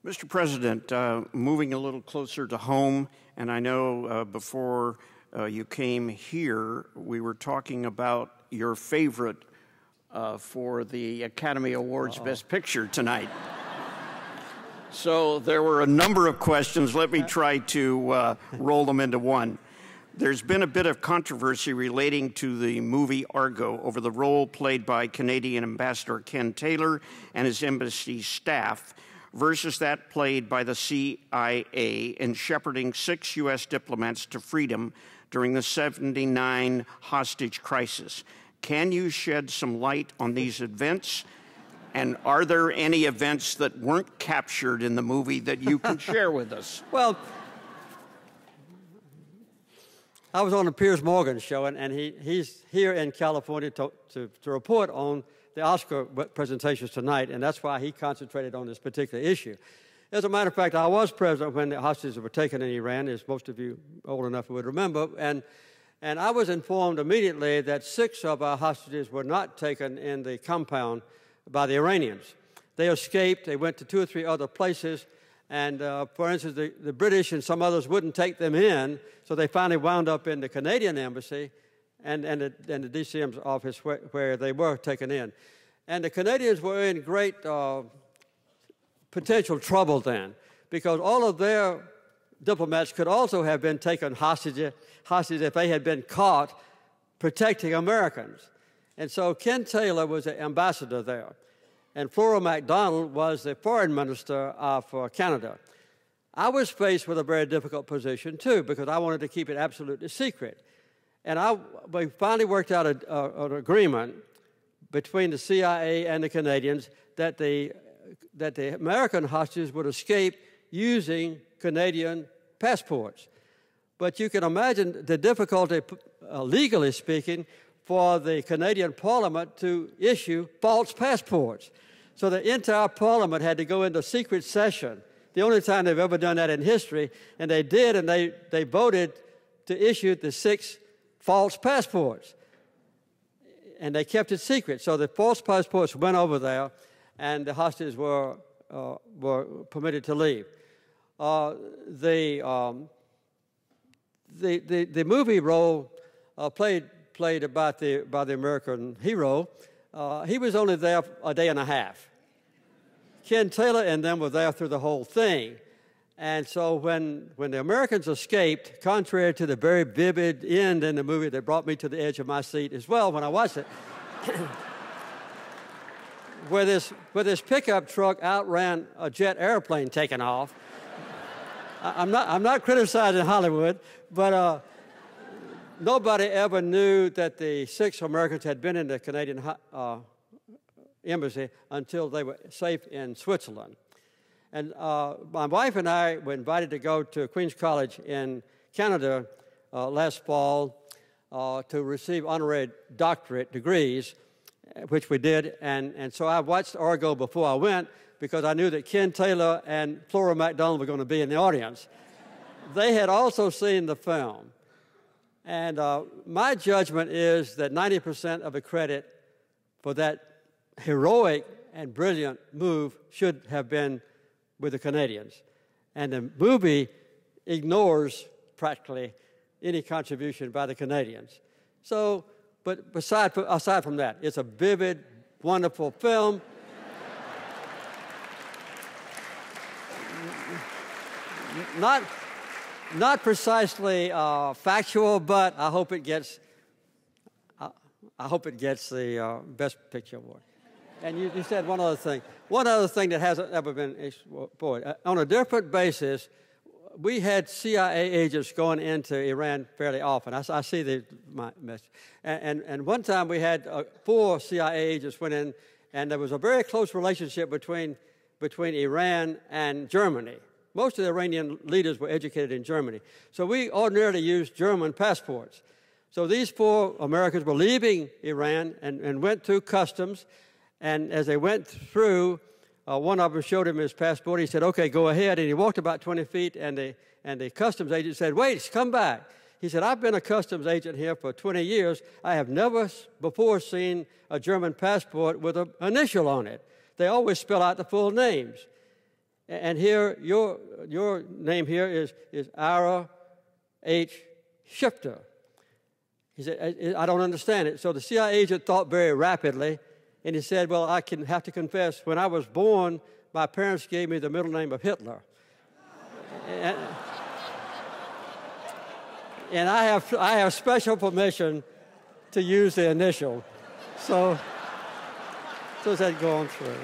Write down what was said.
Mr. President, moving a little closer to home, and I know before you came here, we were talking about your favorite for the Academy Awards Best Picture tonight. So there were a number of questions. Let me try to roll them into one. There's been a bit of controversy relating to the movie Argo over the role played by Canadian Ambassador Ken Taylor and his embassy staff versus that played by the CIA in shepherding 6 U.S. diplomats to freedom during the '79 hostage crisis. Can you shed some light on these events? And are there any events that weren't captured in the movie that you can share with us? Well, I was on the Piers Morgan show, and he's here in California to report on the Oscar presentations tonight, and that's why he concentrated on this particular issue. As a matter of fact, I was present when the hostages were taken in Iran, as most of you old enough would remember, and I was informed immediately that 6 of our hostages were not taken in the compound by the Iranians. They escaped. They went to 2 or 3 other places, and for instance, the British and some others wouldn't take them in, so they finally wound up in the Canadian embassy and the DCM's office where they were taken in. And the Canadians were in great potential trouble then, because all of their diplomats could also have been taken hostage if they had been caught protecting Americans. And so Ken Taylor was the ambassador there, and Flora MacDonald was the foreign minister of Canada. I was faced with a very difficult position, too, because I wanted to keep it absolutely secret. And we finally worked out an agreement between the CIA and the Canadians that the American hostages would escape using Canadian passports. But you can imagine the difficulty, legally speaking, for the Canadian Parliament to issue false passports. So the entire Parliament had to go into secret session, the only time they've ever done that in history, and they did, and they voted to issue the 6 false passports. And they kept it secret. So the false passports went over there, and the hostages were permitted to leave. The movie role played by the American hero, he was only there a day and a half. Ken Taylor and them were there through the whole thing. And so when the Americans escaped, contrary to the very vivid end in the movie that brought me to the edge of my seat as well when I watched it, where this pickup truck outran a jet airplane taking off. I'm not criticizing Hollywood, but nobody ever knew that the 6 Americans had been in the Canadian embassy until they were safe in Switzerland. And my wife and I were invited to go to Queen's College in Canada last fall to receive honorary doctorate degrees, which we did. And so I watched Argo before I went because I knew that Ken Taylor and Flora MacDonald were going to be in the audience. They had also seen the film. And my judgment is that 90% of the credit for that heroic and brilliant move should have been with the Canadians. And the movie ignores practically any contribution by the Canadians. So, but aside from that, it's a vivid, wonderful film. Not precisely factual, but I hope it gets the Best Picture award. And you said one other thing. One other thing that hasn't ever been explored. On a different basis, we had CIA agents going into Iran fairly often. I see my message. And one time we had 4 CIA agents went in, and there was a very close relationship between Iran and Germany. Most of the Iranian leaders were educated in Germany. So we ordinarily used German passports. So these 4 Americans were leaving Iran and went through customs. And as they went through, one of them showed him his passport. He said, "Okay, go ahead." And he walked about 20 feet, and the customs agent said, "Wait, come back." He said, "I've been a customs agent here for 20 years. I have never before seen a German passport with an initial on it. They always spell out the full names." And here, your name here is Ira H. Shifter. He said, I don't understand it. So the CIA agent thought very rapidly, and he said, well, I have to confess, when I was born, my parents gave me the middle name of Hitler. and I have special permission to use the initial. So it's that going through.